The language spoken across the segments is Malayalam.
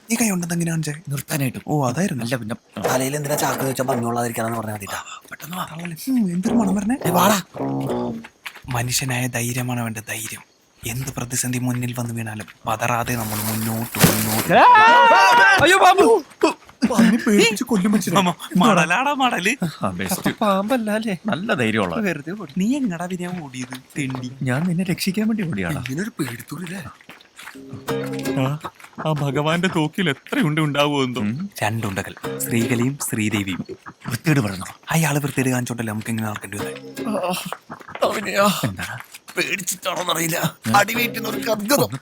നീ കൈ ഉണ്ടെന്ന് എങ്ങനെ കാണിച്ചേ? നിർത്താനായിട്ട്. ഓ അതായിരുന്നു. അല്ല പിന്നെ തലയിൽ എന്തിനാ ചാക്ക് വെച്ചാൽ ഭംഗിയുള്ളതായിരിക്കാന്ന് പറഞ്ഞാൽ മതിട്ടാ. പെട്ടെന്ന് വാ. എന്തൊരു മണം പറഞ്ഞേ. വാടാ. മനുഷ്യനായ ധൈര്യമാണ് വേണ്ട, ധൈര്യം. എന്ത് പ്രതിസന്ധി മുന്നിൽ വന്ന് വീണാലും പതറാതെ നമ്മൾ മുന്നോട്ട്. അയ്യോ ബാബു, കൊല്ലും മടലാടാ മടല്. പാമ്പല്ല അല്ലേ? നല്ല ധൈര്യമുള്ള. വെറുതെ നീ എങ്ങടാ പിന്നെ ഓടിയത്? തെണ്ടി. ഞാൻ നിന്നെ രക്ഷിക്കാൻ വേണ്ടി ഓടിയാണ്. ഇതിനൊരു പേടിത്തൂരില്ലേ? ആ ഭഗവാന്റെ തോക്കിൽ എത്രയുണ്ട് ഉണ്ടാവുമെന്തോ. രണ്ടുണ്ടകൾ, ശ്രീകലയും ശ്രീദേവിയും. വൃത്തിയോട് പറഞ്ഞു. അയാള് വൃത്തിയോട് കാണിച്ചോണ്ടല്ലോ നമുക്ക് ഇങ്ങനെ നടക്കേണ്ടി വന്നേ. എന്താ പേടിച്ചിട്ടാണോന്നറിയില്ല.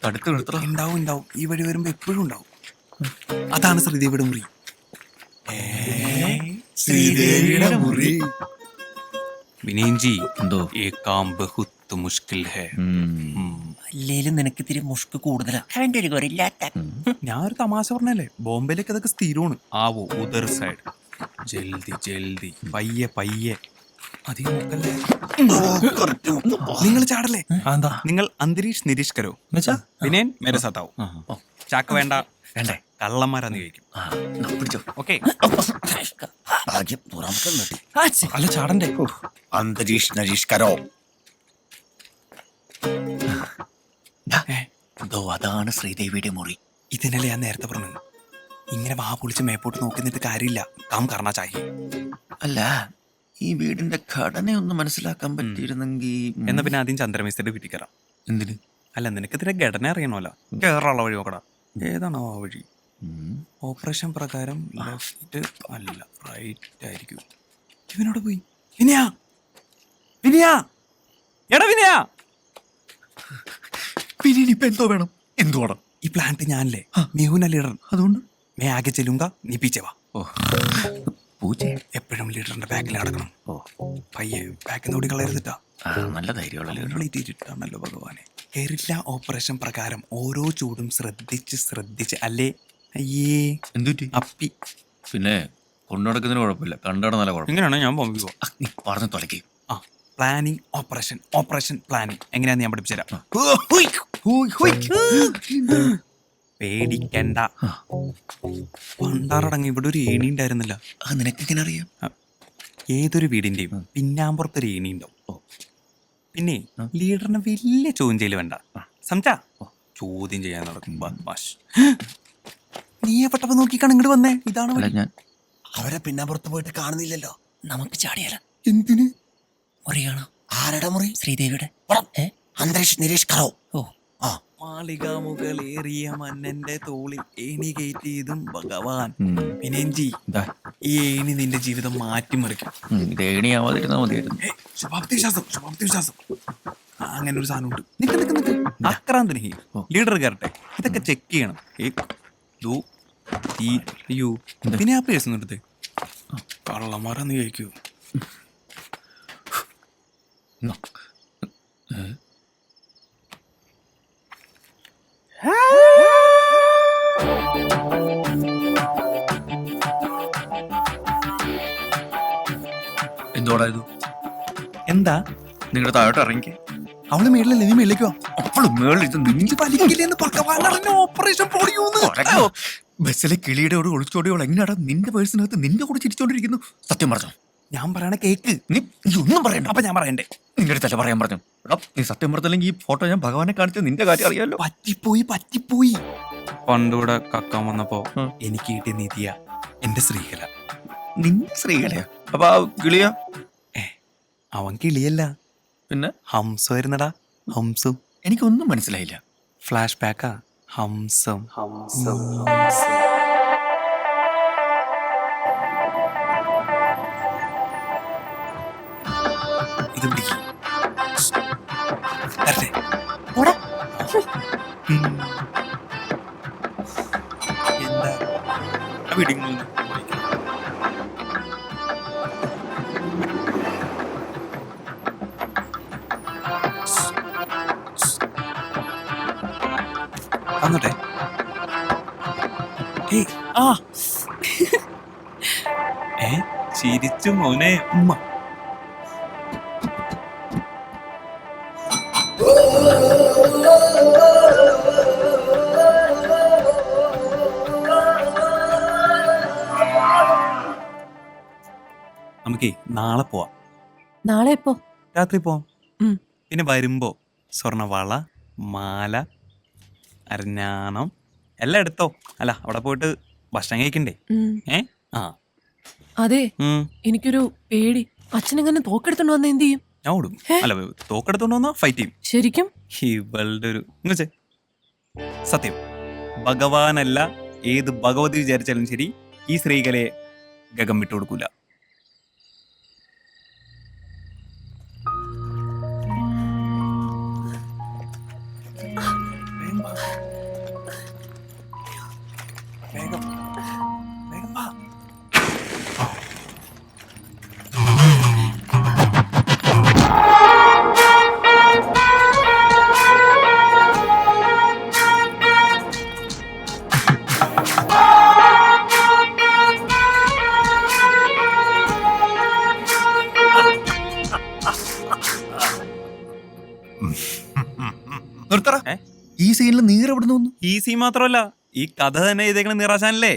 തടുത്ത് നിർത്തണം. ഉണ്ടാവും. ഈ വഴി വരുമ്പോ എപ്പോഴും ഉണ്ടാവും. അതാണ് ശ്രീദേവിയുടെ മുറി. ശ്രീദേവിയുടെ മുറി. വിനയൻജി, എന്തോ ഏ കാം ബഹുത്ത് മുഷ്കിൽ ഹേ. അല്ലേലും നിനക്ക് ഇത്തിരി മുഷ്ക് കൂടുതലാ. അവന്റെ ഒരു ഗൊറില്ലാത്ത. ഞാൻ ഒരു തമാശ പറഞ്ഞല്ലേ, ബോംബെയിലേക്ക് അതൊക്കെ സ്ഥിരമാണ്. ആവോ ഉദർ സൈഡ്. ജൽദി ജൽദി, പയ്യെ പയ്യെ. അധികം നോക്കല്ലേ. നിങ്ങൾ ചാടല്ലേ. നിങ്ങൾ അന്തരീക്ഷ നിരീക്ഷകരോ. വിനയൻ മേരെ സാത്താവോ. ചാക്ക് വേണ്ട. വേണ്ടേ? കള്ളന്മാരാന്ന് ചോദിക്കും. പിടിച്ചോ. ഓക്കെ. ഭാഗ്യം തുറമുഖം കിട്ടി. അല്ല ചാടണ്ടേ. അന്തരീക്ഷ നിരീക്ഷകരോ. അതാണ് ശ്രീദേവിയുടെ മുറി. ഇതിനല്ലേ ഞാൻ നേരത്തെ പറഞ്ഞു, ഇങ്ങനെ വാ പൊളിച്ച് മേപ്പോട്ട് നോക്കിന്നിട്ട് കാര്യമില്ല. കാം കർണ ചാഹിയെ. അല്ല, ഈ വീടിന്റെ ഘടനയൊന്ന് മനസ്സിലാക്കാൻ പറ്റിയിരുന്നെങ്കിൽ. എന്നാ പിന്നെ ആദ്യം ചന്ദ്രമേശ്വരുടെ വീട്ടിൽ കയറാം. എന്തിന്? അല്ല നിനക്ക് ഇതിന്റെ ഘടന അറിയണമല്ലോ. കേറാനുള്ള വഴി നോക്കടാ. ഏതാണോ ആ വഴി? ഓപ്പറേഷൻ പ്രകാരം ലെഫ്റ്റ് അല്ല റൈറ്റ് ആയിരിക്കും. ഇവനോട് പോയി. വിനയാ, വിനയാ, എടാ വിനയാ. പിന്നെ ഇപ്പൊ എന്തോ വേണം? എന്തോ വേണം? ഈ പ്ലാന്റ് ഞാനല്ലേ, മെഹുന ലീഡർ. അതുകൊണ്ട് മേ ആകെ ചെല്ലുങ്ക, നീ പീച്ചെ വാ. പൂച്ച എപ്പോഴും ലീഡറിന്റെ ബാക്കിൽ നടക്കണം. പയ്യെ ബാക്കിൽ നോടി കളയരുതിട്ടാ. നല്ല ധൈര്യമുള്ള കംപ്ലീറ്റ് ചെയ്തിട്ടാണല്ലോ ഭഗവാനെ. കേറില്ല. ഓപ്പറേഷൻ പ്രകാരം ഓരോ ചൂടും ശ്രദ്ധിച്ച് അല്ലേ. അയ്യേ എന്തുറ്റി അപ്പി. പിന്നെ കൊണ്ടുനടക്കുന്നതിന് കുഴപ്പമില്ല, കണ്ടട നല്ല കുഴപ്പം. ഇങ്ങനെയാണോ ഞാൻ പോകുമ്പോ? നീ പറഞ്ഞു തുടക്കി. പ്ലാനിങ് ഓപ്പറേഷൻ പ്ലാനിങ് എങ്ങനെയാന്ന് ഞാൻ പഠിപ്പിച്ചുതരാം. പേടിക്കണ്ട. പണ്ടാറടങ്ങി ഇവിടെ ഒരു ഏണി ഉണ്ടായിരുന്നില്ല. നിനക്കെങ്ങനെ അറിയാം? ഏതൊരു വീടിന്റെയും പിന്നാമ്പുറത്തൊരു ഏണി ഉണ്ടാവും. പിന്നെ ലീഡറിന് വലിയ ചോദ്യം ചെയ്യല് വേണ്ട. സംസാ ചോദ്യം ചെയ്യാൻ നടക്കും ബദ്മാഷ്. നീ പെട്ടപ്പോ നോക്കിക്കാണ് ഇങ്ങോട്ട് വന്നേ. ഇതാണ് ഞാൻ. അവരെ പിന്നാമ്പുറത്ത് പോയിട്ട് കാണുന്നില്ലല്ലോ. നമുക്ക് ചാടിയാലോ? എന്തിന്? മുറി കാണാം. ആരുടെ മുറി? ശ്രീദേവിയുടെ. അന്തരീക്ഷ നിരീക്ഷകരോ. മാളിക മുകളേറിയ മന്നന്റെ തോളിൽ ഏണി കയറ്റിയതും ഭഗവാൻ. വിനയൻജി, ഈ ഏണി നിന്റെ ജീവിതം മാറ്റിമറിക്കും. ഏണിയാവാതിരുന്നാ മതിയായിരുന്നു. ശുഭാപ്തി വിശ്വാസം. അങ്ങനെ ഒരു സാധനം ഉണ്ട്. നിക്ക് ആക്രാന്തന് ലീഡർ കയറട്ടെ. ഇതൊക്കെ ചെക്ക് ചെയ്യണം. അയ്യോ പിന്നെ ആ പേഴ്സ് എടുത്ത് കള്ളന്മാരാന്ന് ചോദിക്കൂ. എന്തോടാ ഇത്? എന്താ നിങ്ങളുടെ താഴോട്ട് ഇറങ്ങി. അവള് മേളിലല്ലേ, നീ മേളിലേക്കോ? അവള് മേളിൽ ഓപ്പറേഷൻ ബസ്സിലെ കിളിയുടെ ഒളിച്ചോടിയോൾ എങ്ങനെയാടാ നിന്റെ പേഴ്സിനകത്ത് നിന്റെ കൂടെ ചിരിച്ചോണ്ടിരിക്കുന്നു? സത്യം പറഞ്ഞു. ഞാൻ പറയണ കേക്ക്. നീ ഒന്നും പറയണ്ട. അപ്പൊ ഞാൻ പറയണ്ടേ? നിന്റെ അടുത്തല്ല പറയാൻ പറഞ്ഞു. നീ സത്യം പറഞ്ഞില്ലെങ്കിൽ ഈ ഫോട്ടോ ഞാൻ ഭഗവാനെ കാണിച്ച നിന്റെ കാര്യം അറിയാലോ. പറ്റിപ്പോയി. പണ്ടിവിടെ കക്കാൻ വന്നപ്പോ എനിക്ക് കിട്ടിയ നിധിയ എന്റെ ശ്രീകല. നിന്റെ ശ്രീകലയാ? അപ്പൊ ആ കിളിയാ? അവൻ കിളിയല്ല, പിന്നെ ഹംസമായിരുന്നടാ. ഹംസം. എനിക്കൊന്നും മനസ്സിലായില്ല. ഫ്ലാഷ് ബാക്കാ. ഹംസം. ഇത് പിടിക്കും. എന്താ പിടിക്കുന്നു? അങ്ങോട്ടെ. ചിരിച്ചു മോനെ ഉമ്മ. നമുക്കേ നാളെ പോവാം. നാളെ എപ്പോ? രാത്രി പോവാം. ഉം. പിന്നെ വരുമ്പോ സ്വർണ്ണവള, മാല, അരഞ്ഞാണം എല്ലാം എടുത്തോ. അല്ല അവിടെ പോയിട്ട് ഭക്ഷണം കഴിക്കണ്ടേ? ഉം. ആ അതെ, ഉം. എനിക്കൊരു പേടി. അച്ഛനെങ്ങനെ തോക്കെടുത്തോണ്ട് വന്ന എന്ത് ചെയ്യും? ഞാൻ ഓടും. ഏ? അല്ല തോക്കെടുത്തോണ്ട് വന്നാ ഫൈറ്റ് ചെയ്യും. ശരിക്കും? ഇവളുടെ ഒരു ഇങ്ങച്ചേ സത്യം, ഭഗവാനല്ല ഏത് ഭഗവതി വിചാരിച്ചാലും ശരി ഈ സ്ത്രീകളെ ഗഗം വിട്ടു കൊടുക്കൂല. നിർത്തറ. ഏ? ഈ സീനിൽ നീർ എവിടെ നിന്ന്? ഈ സീ മാത്രമല്ല, ഈ കഥ തന്നെ എഴുതേക്കണ നിറാശാനല്ലേ.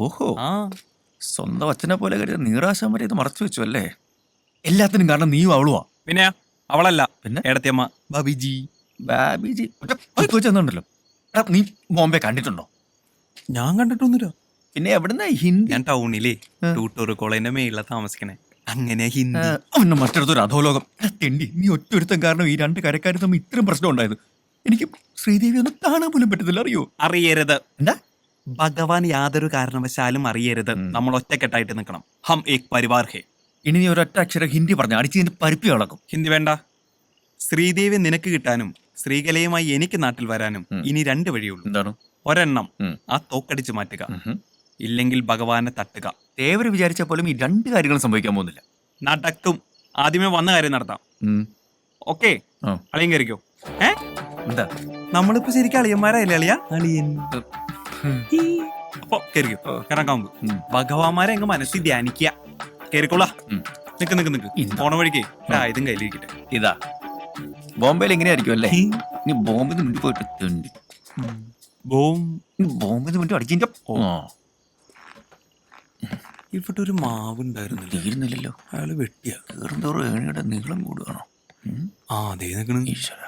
ഓഹോ, ആ സ്വന്തം അച്ഛനെ പോലെ കരുതി നീറാശാൻ വരെ ഇത് മറച്ചു വെച്ചു അല്ലേ? എല്ലാത്തിനും കാരണം നീയും അവളുവാ. പിന്നെ അവളല്ല, പിന്നെ? എടത്തിയമ്മ ബബിജി. ബാബിജി വെച്ചുണ്ടല്ലോ. നീ ബോംബെ കണ്ടിട്ടുണ്ടോ? ഞാൻ കണ്ടിട്ടൊന്നുമില്ല. പിന്നെ എവിടുന്ന ഹിന്ദി? ഞാൻ ടൗണിലേ ടൂട്ടൂർ കോളേജിന്റെ മേളിലാ താമസിക്കണേ. അങ്ങനെ ഹിന്ദി. അവന്റെ മറ്റൊരു അധോലോകം. തെണ്ടി, നീ ഒറ്റൊരുത്തം കാരണം ഈ രണ്ട് കരക്കാർ തമ്മിൽ ഇത്രയും പ്രശ്നം ഉണ്ടായത്. എനിക്ക് ശ്രീദേവി ഒന്ന് കാണാൻ പോലും പറ്റത്തില്ല, അറിയോ? അറിയരുത്. എന്താ? ഭഗവാൻ യാതൊരു കാരണവശാലും അറിയരുത്. നമ്മൾ ഒറ്റക്കെട്ടായിട്ട് നിൽക്കണം. ഹം ഏക് പരിവാർ ഹേ. ഇനി നീ ഒരൊറ്റ അക്ഷരം ഹിന്ദി പറഞ്ഞ അടിച്ചതിന്റെ പരിപ്പി കളക്കും. ഹിന്ദി വേണ്ട. ശ്രീദേവി നിനക്ക് കിട്ടാനും ശ്രീകലയുമായി എനിക്ക് നാട്ടിൽ വരാനും ഇനി രണ്ട് വഴിയുള്ളൂ. എന്താണ്? ഒരെണ്ണം ആ തോക്കടിച്ച് മാറ്റുക, ഇല്ലെങ്കിൽ ഭഗവാനെ തട്ടുക. തേവര് വിചാരിച്ച പോലും ഈ രണ്ട് കാര്യങ്ങളും സംഭവിക്കാൻ പോകുന്നില്ല. നടക്കും. ആദ്യമേ വന്ന കാര്യം നടത്താം. ഓക്കെ, ആ. അളിയൻ കയറിക്കോ. എന്താ? നമ്മളിപ്പോ ശരിക്കും അളിയന്മാരായില്ലേ അളിയ? അളിയൻ. അപ്പൊ കയറിക്കോ, കയറാൻ ഭഗവാന്മാരെ അങ്ങ് മനസ്സിൽ ധ്യാനിക്കുക. കേറിക്കോളാ. നിക്ക് നിക്ക് നിക്ക്. പോണ വഴിക്കേ ആയുധം കയ്യിലിരിക്കട്ടെ. ഇതാ ബോംബെയിൽ എങ്ങനെയായിരിക്കും അല്ലേ? നീ ബോംബെന്ന് മുന്നിൽ പോയിട്ട് തെണ്ടി. ബോംബെന്ന് മുന്നിൽ അടിച്ചിന്റെ ഇവിടെ ഒരു മാവ് ഉണ്ടായിരുന്നില്ല. തീരുന്നില്ലല്ലോ. അയാള് വെട്ടിയ കയറുന്തോറും ഏണിയുടെ നീളം കൂടുകയാണോ? ആ അതേ നിക്കണ്. ഈശ്വര,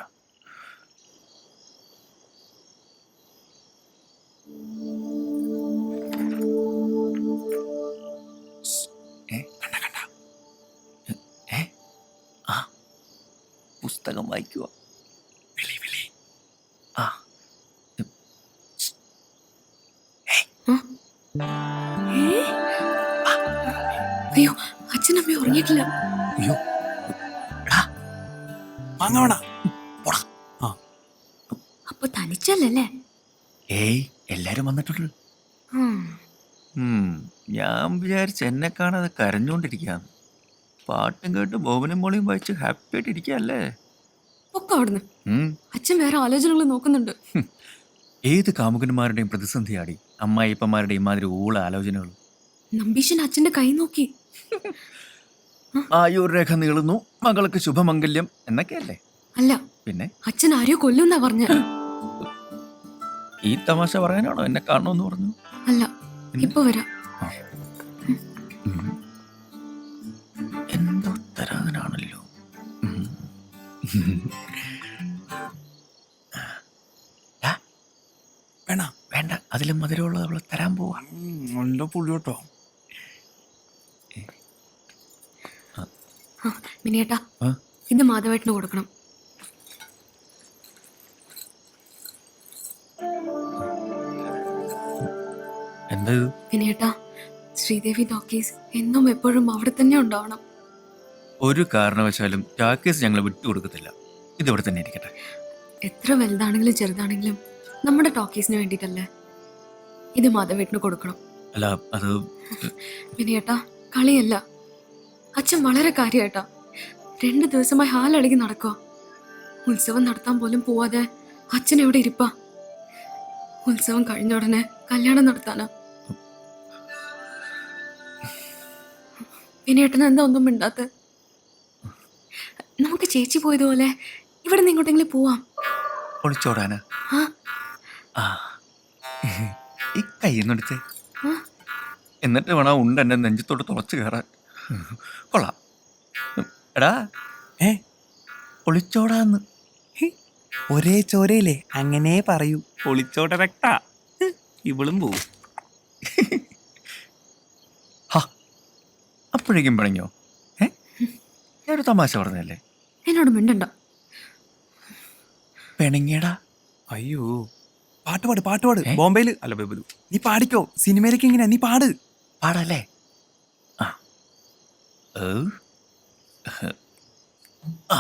പുസ്തകം വായിക്കുക. ആ അയ്യോ, അച്ഛനമ്മ ഉറങ്ങിയിട്ടില്ല. അയ്യോ, വാങ്ങവണ. അപ്പൊ തനിച്ചല്ലേ? ഏയ്, എല്ലാരും വന്നിട്ടുണ്ട്. ഞാൻ വിചാരിച്ച എന്നെ കാണാതെ കരഞ്ഞോണ്ടിരിക്കാന്ന്. പാട്ടും കേട്ട് ബോബനും മോളിയും വായിച്ച് ഹാപ്പി ആയിട്ട് ഇരിക്കല്ലേ? ഒക്കെ അവിടുന്ന് അച്ഛൻ വേറെ ആലോചനകൾ നോക്കുന്നുണ്ട്. ഏത് കാമുകന്മാരുടെയും പ്രതിസന്ധിയാടി അമ്മായിപ്പന്മാരുടെയും മാതിരി ഊള ആലോചനകൾ. നമ്പീശൻ അച്ഛന്റെ കൈ നോക്കി. ആയുർരേഖ നീളുന്നു, മകൾക്ക് ശുഭമംഗല്യം എന്നൊക്കെയല്ലേ? അല്ല, പിന്നെ അച്ഛൻ ആരെയോ കൊല്ലുന്നാ പറഞ്ഞ. ഈ തമാശ പറയാനാണോ എന്നെ കാണണമെന്ന് പറഞ്ഞു? അല്ല, ഇപ്പൊ വരാം. എന്തോ തരാനാണല്ലോ. വേണ വേണ്ട, അതിലും മധുരമുള്ളത് അവളെ തരാൻ പോവാ. നല്ല പുള്ളി കേട്ടോ. മിനിയേട്ടാ, ഇത് മാധവേട്ടന് കൊടുക്കണം. എന്താ ഇത്? മിനിയേട്ടാ, ശ്രീദേവി ടോക്കീസ് എന്നും എപ്പോഴും അവിടെ തന്നെ ഉണ്ടാവണം. ഒരു കാരണവശാലും ടാക്കീസ് ഞങ്ങൾ വിട്ടുകൊടുക്കത്തില്ല. ഇതിവിടെ തന്നെ ഇരിക്കട്ടെ. എത്ര വലുതാണെങ്കിലും ചെറുതാണെങ്കിലും നമ്മുടെ ടോക്കീസിന് വേണ്ടിയിട്ടല്ലേ. ഇത് മാധവേട്ടന് കൊടുക്കണം. അല്ല, അത് മിനിയേട്ടാ, കളിയല്ല. അച്ഛൻ വളരെ കാര്യമായിട്ടാ 2 ദിവസമായി ഹാലടങ്ങി നടക്കുക. ഉത്സവം നടത്താൻ പോലും പോവാതെ അച്ഛൻ എവിടെ ഇരിപ്പാ. ഉത്സവം കഴിഞ്ഞ ഉടനെ കല്യാണം നടത്താനാ. വിനയേട്ടൻ എന്താ ഒന്നും മിണ്ടാത്ത? നമുക്ക് ചേച്ചി പോയതുപോലെ ഇവിടെ നിന്ന് ഇങ്ങോട്ടെങ്കിലും പോവാം. ഒളിച്ചോടാനാ? ആ, ഈ കൈയെന്നെടുത്തേ, എന്നിട്ട് വേണം ഉണ്ട് എന്റെ നെഞ്ചത്തോട്ട് തുളച്ചു കയറാൻ. കൊള്ളാം. എടാ ഏ ഒളിച്ചോടാന്ന്. ഒരേ ചോരയില്ലേ അങ്ങനെ പറയൂ. ഒളിച്ചോട്ട രക്ത ഇവളും പോവും. അപ്പോഴേക്കും പണിഞ്ഞോ? ഞാനൊരു തമാശ പറഞ്ഞല്ലേ. എന്നോട് മിണ്ടണ്ട. പിണങ്ങിയടാ. അയ്യോ പാട്ട് ബോംബെയില് അല്ല ബബലു നീ പാടിക്കോ. സിനിമയിലേക്ക് ഇങ്ങനെ നീ പാട്. പാടല്ലേ? ആ ഏ? ആ.